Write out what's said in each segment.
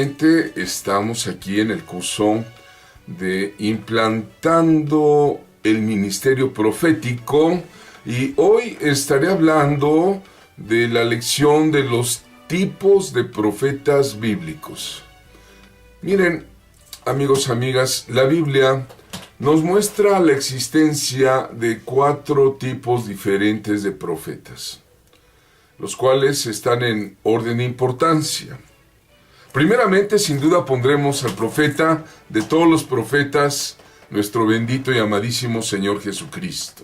nuevamente estamos aquí en el curso de Implantando el Ministerio Profético y hoy estaré hablando de la lección de los tipos de profetas bíblicos. Miren, amigos, amigas, la Biblia nos muestra la existencia de 4 tipos diferentes de profetas, los cuales están en orden de importancia. Primeramente, sin duda, pondremos al profeta de todos los profetas, nuestro bendito y amadísimo Señor Jesucristo.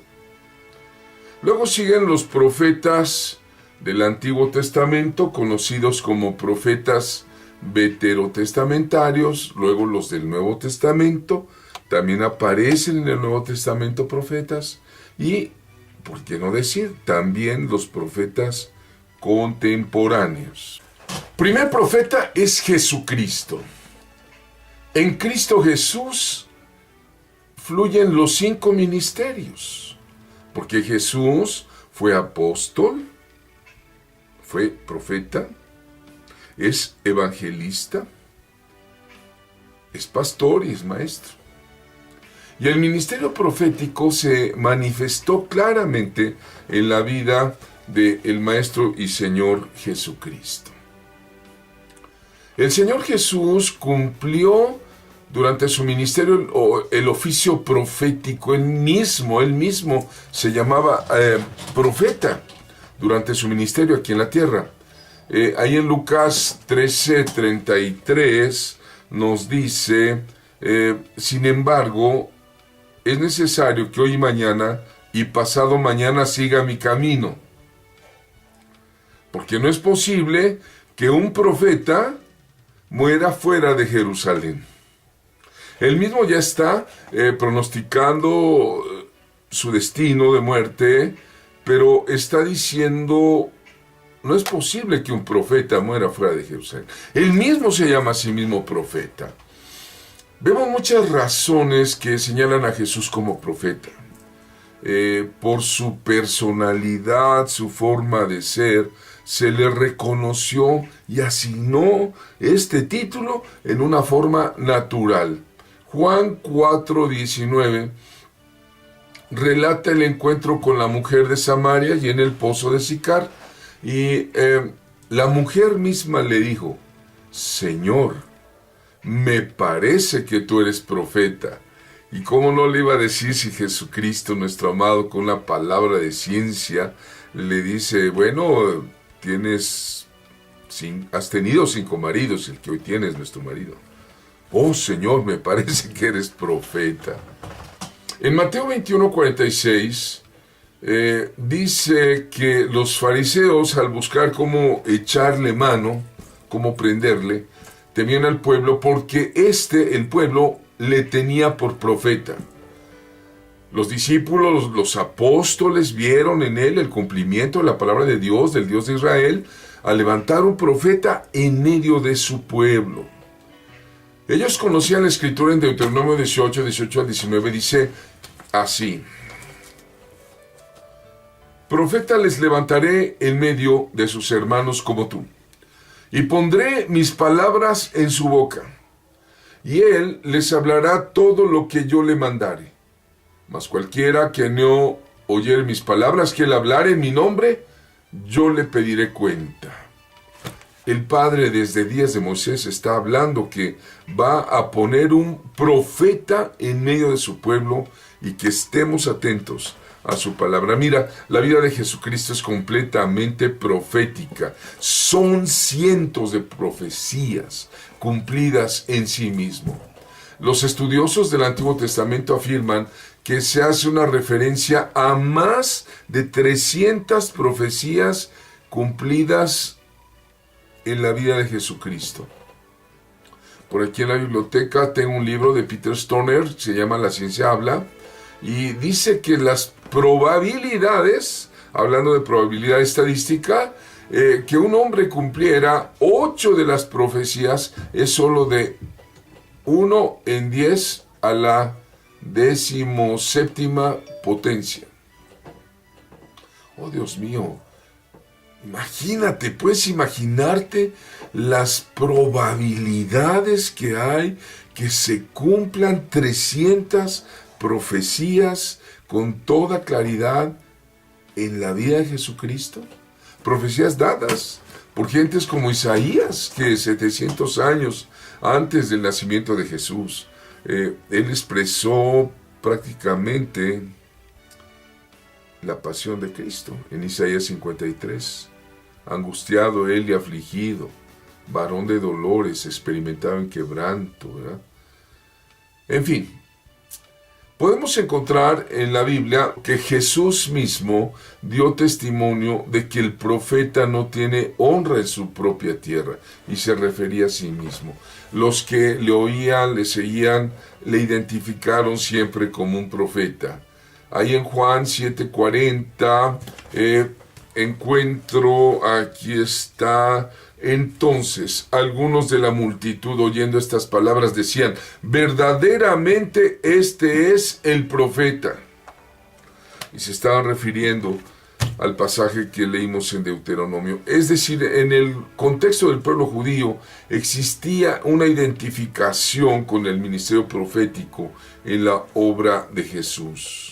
Luego siguen los profetas del Antiguo Testamento, conocidos como profetas veterotestamentarios. Luego los del Nuevo Testamento, también aparecen en el Nuevo Testamento profetas. Y, ¿por qué no decir? También los profetas contemporáneos. Primer profeta es Jesucristo. En Cristo Jesús fluyen los 5 ministerios, porque Jesús fue apóstol, fue profeta, es evangelista, es pastor y es maestro. Y el ministerio profético se manifestó claramente en la vida del Maestro y Señor Jesucristo. El Señor Jesús cumplió durante su ministerio el oficio profético. Él mismo se llamaba profeta durante su ministerio aquí en la tierra. Ahí en Lucas 13:33 nos dice, sin embargo, es necesario que hoy y mañana y pasado mañana siga mi camino, porque no es posible que un profeta muera fuera de Jerusalén. Él mismo ya está pronosticando su destino de muerte, pero está diciendo, no es posible que un profeta muera fuera de Jerusalén. Él mismo se llama a sí mismo profeta. Vemos muchas razones que señalan a Jesús como profeta. Por su personalidad, su forma de ser, se le reconoció y asignó este título en una forma natural. Juan 4:19 relata el encuentro con la mujer de Samaria y en el pozo de Sicar. Y la mujer misma le dijo, Señor, me parece que tú eres profeta. ¿Y cómo no le iba a decir si Jesucristo, nuestro amado, con una palabra de ciencia, le dice, bueno, has tenido 5 maridos, el que hoy tienes nuestro marido. Oh, Señor, me parece que eres profeta. En Mateo 21:46 dice que los fariseos, al buscar cómo echarle mano, cómo prenderle, temían al pueblo porque el pueblo le tenía por profeta. Los discípulos, los apóstoles vieron en él el cumplimiento de la palabra de Dios, del Dios de Israel, al levantar un profeta en medio de su pueblo. Ellos conocían la escritura en Deuteronomio 18 al 19, dice así: Profeta les levantaré en medio de sus hermanos como tú, y pondré mis palabras en su boca, y él les hablará todo lo que yo le mandare. Mas cualquiera que no oyere mis palabras, que él hablare en mi nombre, yo le pediré cuenta. El Padre desde días de Moisés está hablando que va a poner un profeta en medio de su pueblo y que estemos atentos a su palabra. Mira, la vida de Jesucristo es completamente profética. Son cientos de profecías cumplidas en sí mismo. Los estudiosos del Antiguo Testamento afirman que se hace una referencia a más de 300 profecías cumplidas en la vida de Jesucristo. Por aquí en la biblioteca tengo un libro de Peter Stoner, se llama La Ciencia Habla, y dice que las probabilidades, hablando de probabilidad estadística, que un hombre cumpliera 8 de las profecías es solo de 1 en 10 a la 17ª potencia. Oh, Dios mío. Imagínate, puedes imaginarte las probabilidades que hay que se cumplan 300 profecías con toda claridad en la vida de Jesucristo? Profecías dadas por gentes como Isaías, que 700 años antes del nacimiento de Jesús, él expresó prácticamente la pasión de Cristo en Isaías 53. Angustiado él y afligido, varón de dolores, experimentado en quebranto, ¿verdad? En fin, podemos encontrar en la Biblia que Jesús mismo dio testimonio de que el profeta no tiene honra en su propia tierra, y se refería a sí mismo. Los que le oían, le seguían, le identificaron siempre como un profeta. Ahí en Juan 7:40 encuentro, aquí está: entonces algunos de la multitud, oyendo estas palabras, decían: verdaderamente este es el profeta. Y se estaban refiriendo al pasaje que leímos en Deuteronomio. Es decir, en el contexto del pueblo judío existía una identificación con el ministerio profético en la obra de Jesús.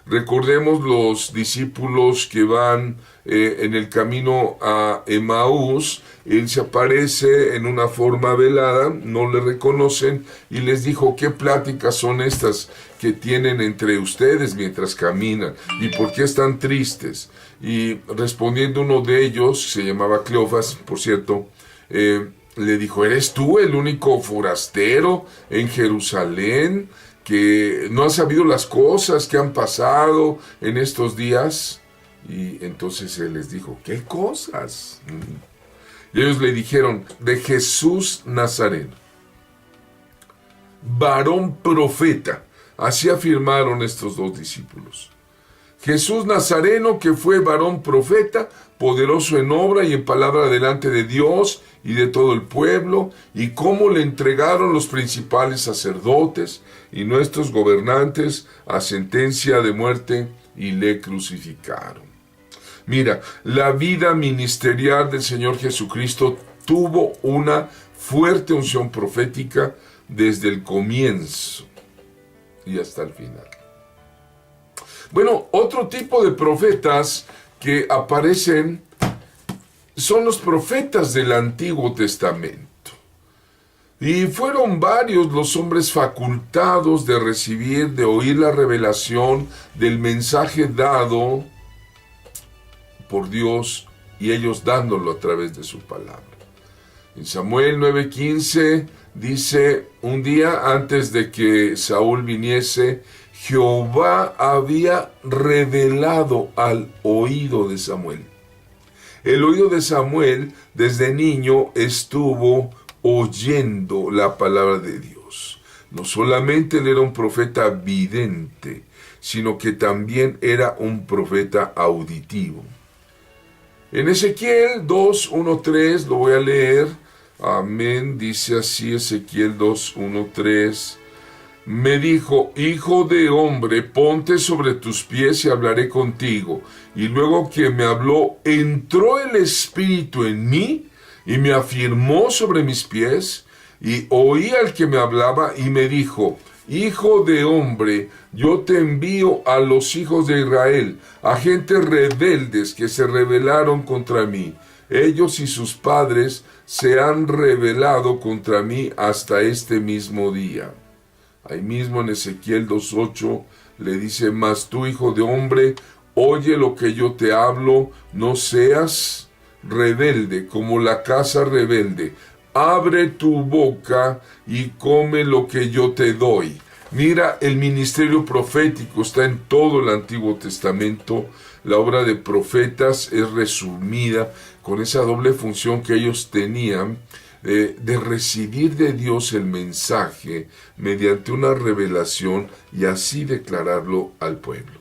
Recordemos los discípulos que van en el camino a Emaús. Él se aparece en una forma velada, no le reconocen, y les dijo: ¿qué pláticas son estas que tienen entre ustedes mientras caminan? ¿Y por qué están tristes? Y respondiendo uno de ellos, se llamaba Cleofas, por cierto, le dijo: ¿eres tú el único forastero en Jerusalén que no ha sabido las cosas que han pasado en estos días? Y entonces él les dijo: ¿qué cosas? Y ellos le dijeron: de Jesús Nazareno, varón profeta. Así afirmaron estos dos discípulos. Jesús Nazareno, que fue varón profeta, poderoso en obra y en palabra delante de Dios y de todo el pueblo, y cómo le entregaron los principales sacerdotes y nuestros gobernantes a sentencia de muerte y le crucificaron. Mira, la vida ministerial del Señor Jesucristo tuvo una fuerte unción profética desde el comienzo y hasta el final. Bueno, otro tipo de profetas que aparecen son los profetas del Antiguo Testamento. Y fueron varios los hombres facultados de recibir, de oír la revelación del mensaje dado por Dios, y ellos dándolo a través de su palabra. En Samuel 9:15 dice: un día antes de que Saúl viniese, Jehová había revelado al oído de Samuel. El oído de Samuel desde niño estuvo oyendo la palabra de Dios. No solamente él era un profeta vidente, sino que también era un profeta auditivo. En Ezequiel 2:1-3, lo voy a leer. Amén. Dice así Ezequiel 2:1-3. Me dijo: hijo de hombre, ponte sobre tus pies y hablaré contigo. Y luego que me habló, entró el Espíritu en mí y me afirmó sobre mis pies. Y oí al que me hablaba y me dijo: hijo de hombre, yo te envío a los hijos de Israel, a gentes rebeldes que se rebelaron contra mí. Ellos y sus padres se han rebelado contra mí hasta este mismo día. Ahí mismo en Ezequiel 2:8 le dice: mas tú, hijo de hombre, oye lo que yo te hablo, no seas rebelde como la casa rebelde. Abre tu boca y come lo que yo te doy. Mira, el ministerio profético está en todo el Antiguo Testamento. La obra de profetas es resumida con esa doble función que ellos tenían, de recibir de Dios el mensaje mediante una revelación y así declararlo al pueblo.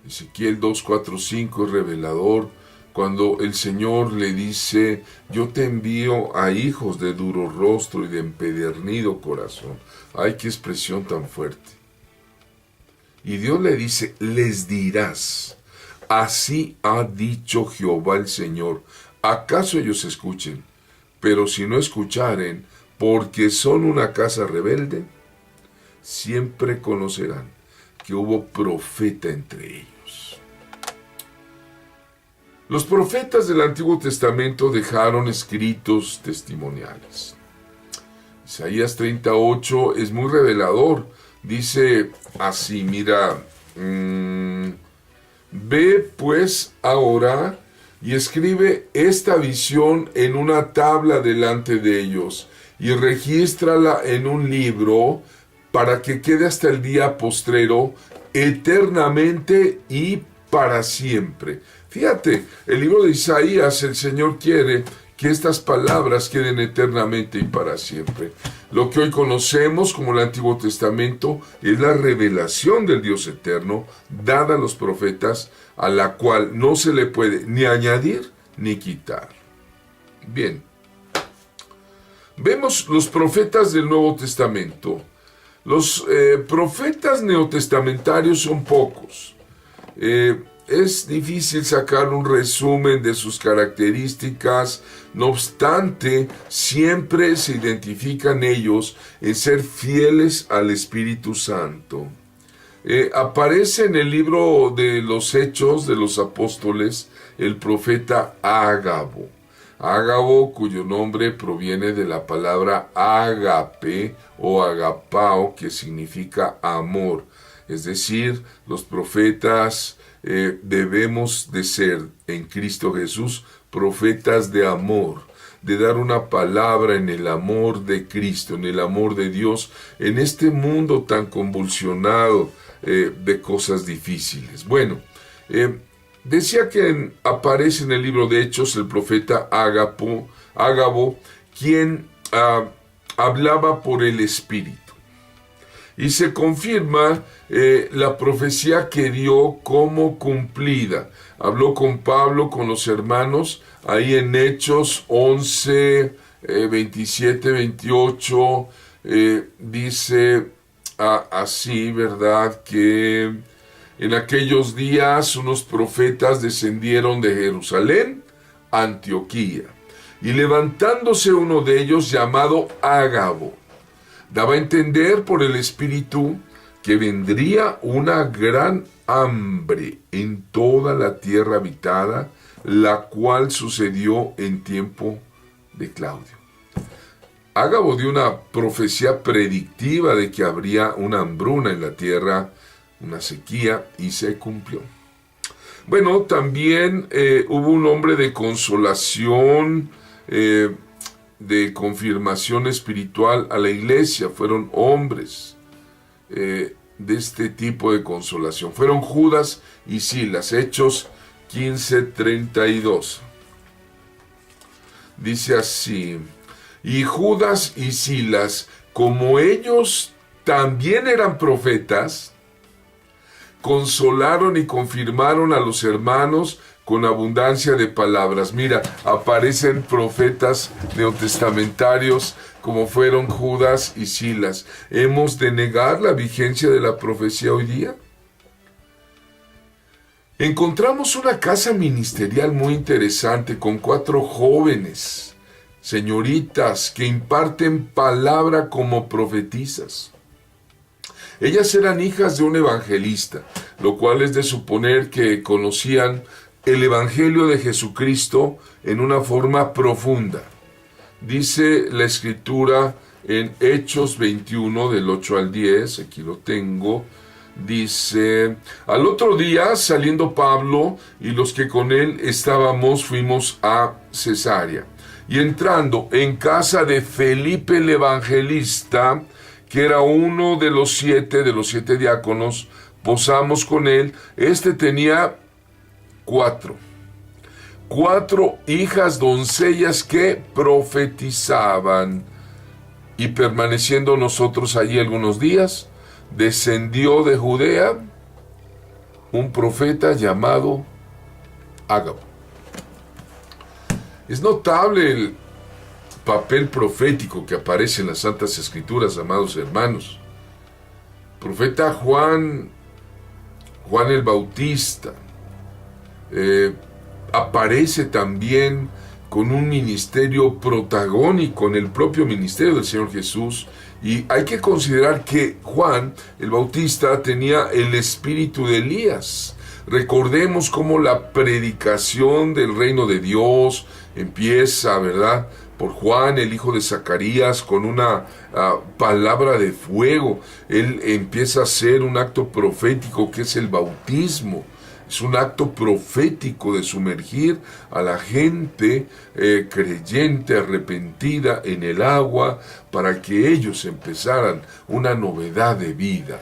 Ezequiel 2:4-5 es revelador cuando el Señor le dice: yo te envío a hijos de duro rostro y de empedernido corazón. ¡Ay, qué expresión tan fuerte! Y Dios le dice: les dirás: así ha dicho Jehová el Señor, ¿acaso ellos escuchen? Pero si no escucharen, porque son una casa rebelde, siempre conocerán que hubo profeta entre ellos. Los profetas del Antiguo Testamento dejaron escritos testimoniales. Isaías 38 es muy revelador. Dice así, mira, ve pues ahora y escribe esta visión en una tabla delante de ellos y regístrala en un libro para que quede hasta el día postrero, eternamente y para siempre. Fíjate, el libro de Isaías, el Señor quiere que estas palabras queden eternamente y para siempre. Lo que hoy conocemos como el Antiguo Testamento es la revelación del Dios eterno dada a los profetas, a la cual no se le puede ni añadir ni quitar. Bien, vemos los profetas del Nuevo Testamento. Los profetas neotestamentarios son pocos. Es difícil sacar un resumen de sus características, no obstante, siempre se identifican ellos en ser fieles al Espíritu Santo. Aparece en el libro de los Hechos de los Apóstoles el profeta Ágabo. Ágabo, cuyo nombre proviene de la palabra ágape o agapao, que significa amor. Es decir, los profetas debemos de ser en Cristo Jesús profetas de amor, de dar una palabra en el amor de Cristo, en el amor de Dios, en este mundo tan convulsionado de cosas difíciles. Bueno, decía que aparece en el libro de Hechos el profeta Ágabo, quien hablaba por el Espíritu. Y se confirma la profecía que dio como cumplida. Habló con Pablo, con los hermanos, ahí en Hechos 11, 27, 28, dice así, ¿verdad? Que en aquellos días unos profetas descendieron de Jerusalén a Antioquía, y levantándose uno de ellos llamado Ágabo, daba a entender por el Espíritu que vendría una gran hambre en toda la tierra habitada, la cual sucedió en tiempo de Claudio. Ágabo dio una profecía predictiva de que habría una hambruna en la tierra, una sequía, y se cumplió. Bueno, también hubo un hombre de consolación, de confirmación espiritual a la iglesia. Fueron hombres de este tipo de consolación. Fueron Judas y Silas. Hechos 15:32. Dice así: y Judas y Silas, como ellos también eran profetas, consolaron y confirmaron a los hermanos con abundancia de palabras. Mira, aparecen profetas neotestamentarios como fueron Judas y Silas. ¿Hemos de negar la vigencia de la profecía hoy día? Encontramos una casa ministerial muy interesante con 4 jóvenes, señoritas, que imparten palabra como profetisas. Ellas eran hijas de un evangelista, lo cual es de suponer que conocían el Evangelio de Jesucristo en una forma profunda. Dice la Escritura en Hechos 21, del 8 al 10, aquí lo tengo, dice: al otro día, saliendo Pablo y los que con él estábamos, fuimos a Cesarea. Y entrando en casa de Felipe el evangelista, que era uno de los 7 diáconos, posamos con él. Este tenía 4 hijas doncellas que profetizaban. Y permaneciendo nosotros allí algunos días, descendió de Judea un profeta llamado Ágabo. Es notable el papel profético que aparece en las Santas Escrituras, amados hermanos. Profeta Juan el Bautista, aparece también con un ministerio protagónico en el propio ministerio del Señor Jesús. Y hay que considerar que Juan el Bautista tenía el espíritu de Elías. Recordemos cómo la predicación del reino de Dios empieza, ¿verdad?, por Juan, el hijo de Zacarías, con una palabra de fuego. Él empieza a hacer un acto profético que es el bautismo. Es un acto profético de sumergir a la gente creyente, arrepentida en el agua, para que ellos empezaran una novedad de vida.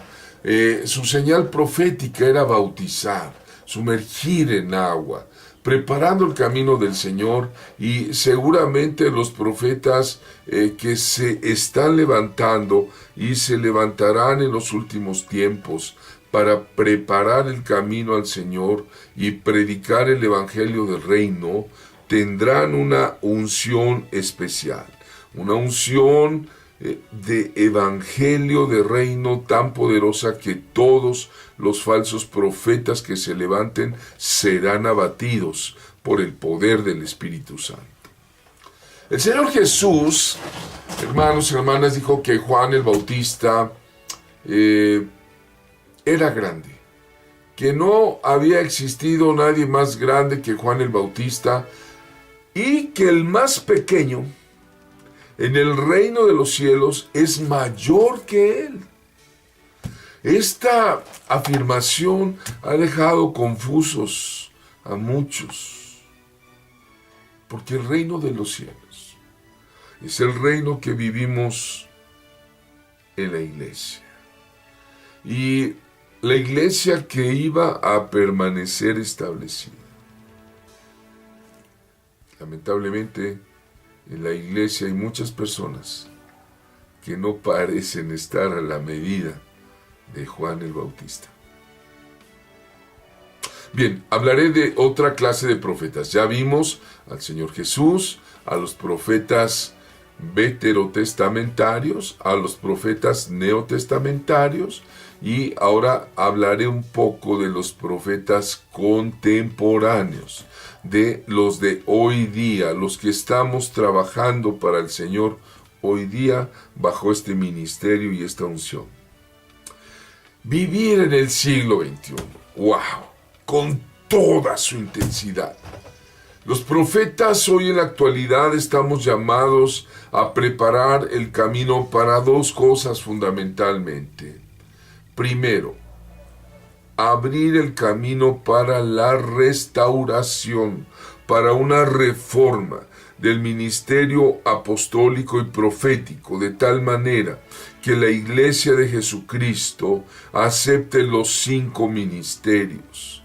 Su señal profética era bautizar, sumergir en agua, preparando el camino del Señor. Y seguramente los profetas que se están levantando y se levantarán en los últimos tiempos para preparar el camino al Señor y predicar el evangelio del reino, tendrán una unción especial, una unción de evangelio de reino tan poderosa que todos los falsos profetas que se levanten serán abatidos por el poder del Espíritu Santo. El Señor Jesús, hermanos y hermanas, dijo que Juan el Bautista era grande, que no había existido nadie más grande que Juan el Bautista, y que el más pequeño en el reino de los cielos es mayor que él. Esta afirmación ha dejado confusos a muchos, porque el reino de los cielos es el reino que vivimos en la iglesia, y la iglesia que iba a permanecer establecida. Lamentablemente, en la iglesia hay muchas personas que no parecen estar a la medida de Juan el Bautista. Bien, hablaré de otra clase de profetas. Ya vimos al Señor Jesús, a los profetas veterotestamentarios, a los profetas neotestamentarios, y ahora hablaré un poco de los profetas contemporáneos, de los de hoy día, los que estamos trabajando para el Señor hoy día bajo este ministerio y esta unción. Vivir en el siglo XXI, ¡wow!, con toda su intensidad. Los profetas hoy en la actualidad estamos llamados a preparar el camino para dos cosas fundamentalmente. Primero, abrir el camino para la restauración, para una reforma del ministerio apostólico y profético, de tal manera que la iglesia de Jesucristo acepte los 5 ministerios,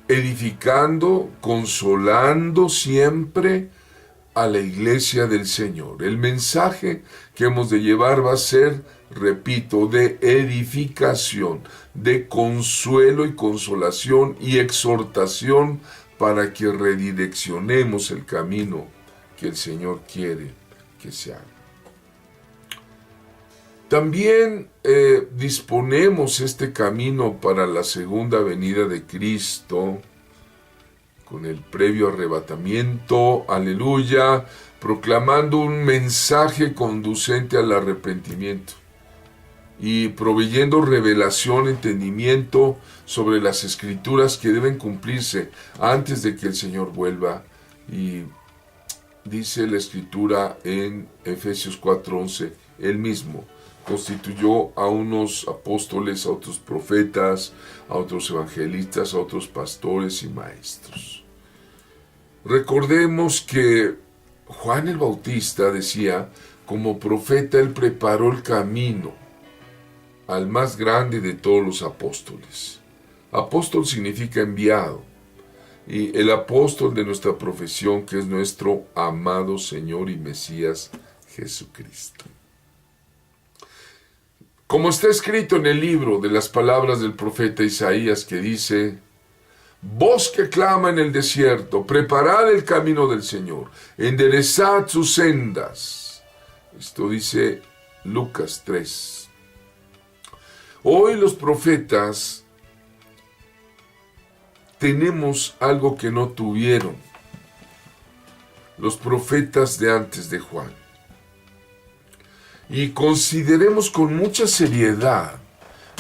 edificando, consolando siempre a la iglesia del Señor. El mensaje que hemos de llevar va a ser, repito, de edificación, de consuelo y consolación y exhortación, para que redireccionemos el camino que el Señor quiere que se haga. También disponemos este camino para la segunda venida de Cristo, con el previo arrebatamiento, aleluya, proclamando un mensaje conducente al arrepentimiento y proveyendo revelación, entendimiento sobre las escrituras que deben cumplirse antes de que el Señor vuelva. Y dice la escritura en Efesios 4:11, Él mismo constituyó a unos apóstoles, a otros profetas, a otros evangelistas, a otros pastores y maestros. Recordemos que Juan el Bautista decía, como profeta él preparó el camino al más grande de todos los apóstoles. Apóstol significa enviado, y el apóstol de nuestra profesión, que es nuestro amado Señor y Mesías Jesucristo. Como está escrito en el libro de las palabras del profeta Isaías, que dice: voz que clama en el desierto, preparad el camino del Señor, enderezad sus sendas. Esto dice Lucas 3. Hoy los profetas tenemos algo que no tuvieron los profetas de antes de Juan. Y consideremos con mucha seriedad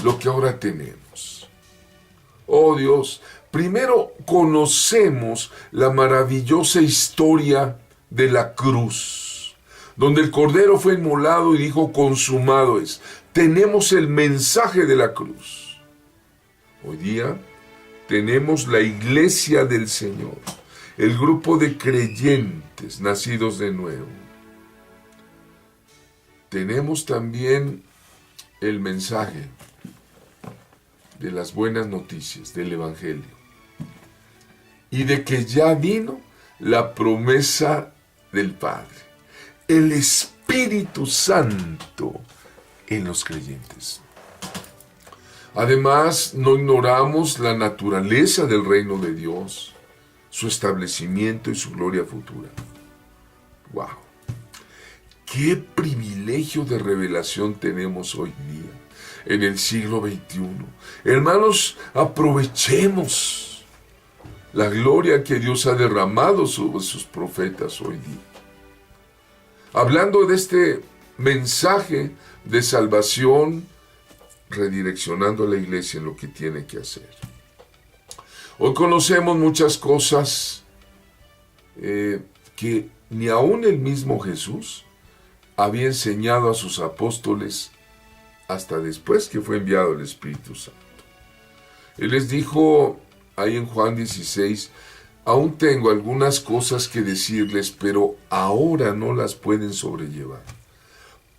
lo que ahora tenemos. Oh Dios, primero conocemos la maravillosa historia de la cruz, donde el Cordero fue inmolado y dijo, consumado es. Tenemos el mensaje de la cruz. Hoy día tenemos la iglesia del Señor, el grupo de creyentes nacidos de nuevo. Tenemos también el mensaje de las buenas noticias del Evangelio y de que ya vino la promesa del Padre, el Espíritu Santo en los creyentes. Además, no ignoramos la naturaleza del reino de Dios, su establecimiento y su gloria futura. ¡Wow! ¡Qué privilegio de revelación tenemos hoy día, en el siglo XXI! Hermanos, aprovechemos la gloria que Dios ha derramado sobre sus profetas hoy día. Hablando de este mensaje de salvación, redireccionando a la iglesia en lo que tiene que hacer. Hoy conocemos muchas cosas que ni aún el mismo Jesús había enseñado a sus apóstoles hasta después que fue enviado el Espíritu Santo. Él les dijo ahí en Juan 16, aún tengo algunas cosas que decirles, pero ahora no las pueden sobrellevar.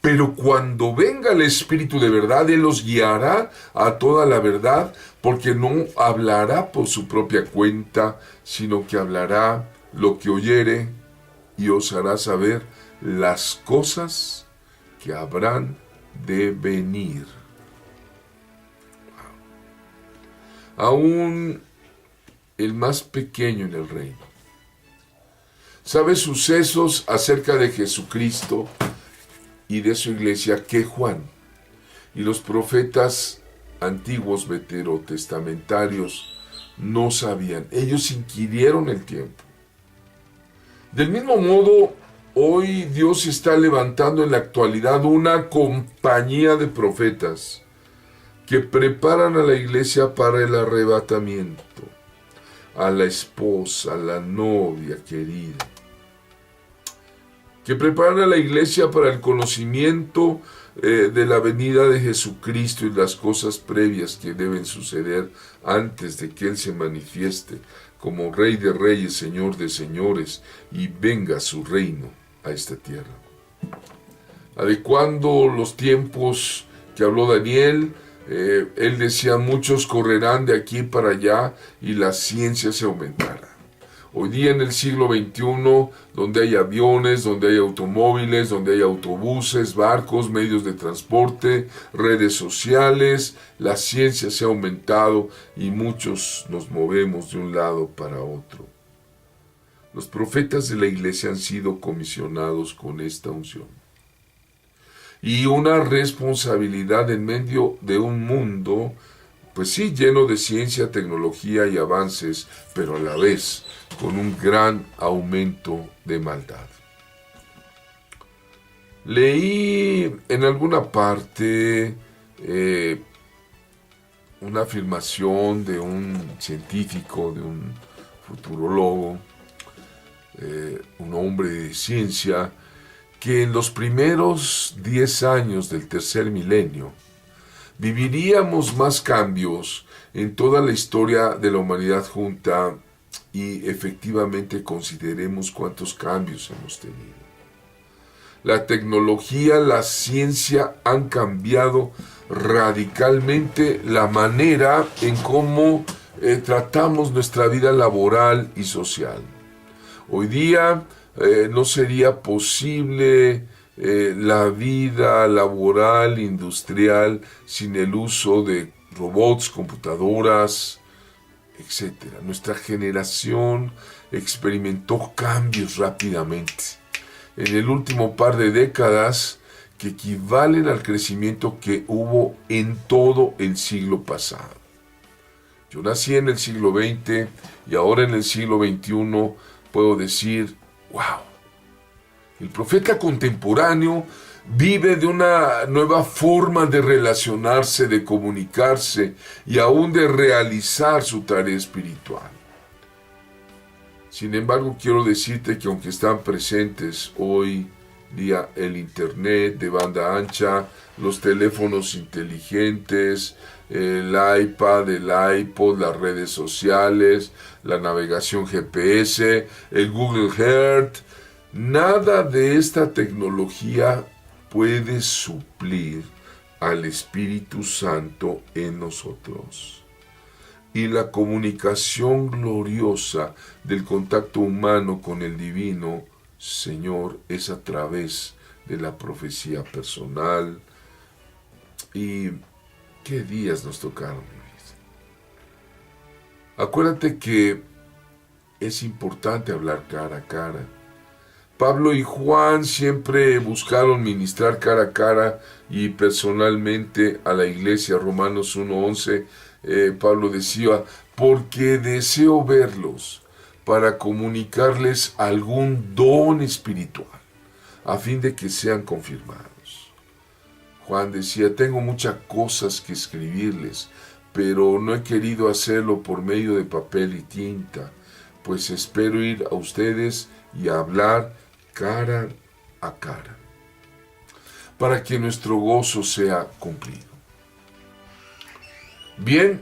Pero cuando venga el Espíritu de verdad, Él los guiará a toda la verdad, porque no hablará por su propia cuenta, sino que hablará lo que oyere y os hará saber las cosas que habrán de venir. Aún el más pequeño en el reino sabe sucesos acerca de Jesucristo y de su iglesia que Juan y los profetas antiguos veterotestamentarios no sabían. Ellos inquirieron el tiempo. Del mismo modo, hoy Dios está levantando en la actualidad una compañía de profetas que preparan a la iglesia para el arrebatamiento, a la esposa, a la novia querida, que preparan a la iglesia para el conocimiento de la venida de Jesucristo y las cosas previas que deben suceder antes de que Él se manifieste como Rey de Reyes, Señor de Señores, y venga su reino a esta tierra. Adecuando los tiempos que habló Daniel, él decía, muchos correrán de aquí para allá y la ciencia se aumentará. Hoy día en el siglo XXI, donde hay aviones, donde hay automóviles, donde hay autobuses, barcos, medios de transporte, redes sociales, la ciencia se ha aumentado y muchos nos movemos de un lado para otro. Los profetas de la iglesia han sido comisionados con esta unción y una responsabilidad en medio de un mundo, pues sí, lleno de ciencia, tecnología y avances, pero a la vez con un gran aumento de maldad. Leí en alguna parte una afirmación de un científico, de un futurólogo, un hombre de ciencia, que en los primeros 10 años del tercer milenio viviríamos más cambios en toda la historia de la humanidad junta, y efectivamente consideremos cuántos cambios hemos tenido. La tecnología, la ciencia han cambiado radicalmente la manera en cómo tratamos nuestra vida laboral y social. Hoy día no sería posible la vida laboral, industrial, sin el uso de robots, computadoras, etc. Nuestra generación experimentó cambios rápidamente en el último par de décadas que equivalen al crecimiento que hubo en todo el siglo pasado. Yo nací en el siglo XX y ahora en el siglo XXI puedo decir, wow, El profeta contemporáneo vive de una nueva forma de relacionarse, de comunicarse y aún de realizar su tarea espiritual. Sin embargo, quiero decirte que aunque están presentes hoy día el internet de banda ancha, los teléfonos inteligentes, el iPad, el iPod, las redes sociales, la navegación GPS, el Google Earth, nada de esta tecnología puede suplir al Espíritu Santo en nosotros. Y la comunicación gloriosa del contacto humano con el divino Señor es a través de la profecía personal. ¿Y qué días nos tocaron vivir? Acuérdate que es importante hablar cara a cara. Pablo y Juan siempre buscaron ministrar cara a cara y personalmente a la iglesia. Romanos 1:11, Pablo decía, porque deseo verlos para comunicarles algún don espiritual, a fin de que sean confirmados. Juan decía, tengo muchas cosas que escribirles, pero no he querido hacerlo por medio de papel y tinta, pues espero ir a ustedes y hablar cara a cara, para que nuestro gozo sea cumplido. Bien,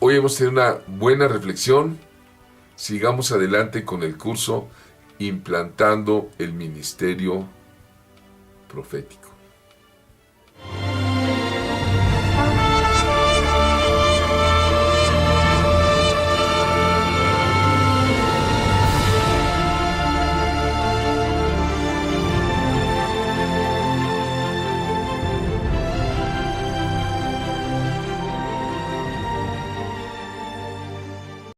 hoy hemos tenido una buena reflexión. Sigamos adelante con el curso Implantando el Ministerio Profético.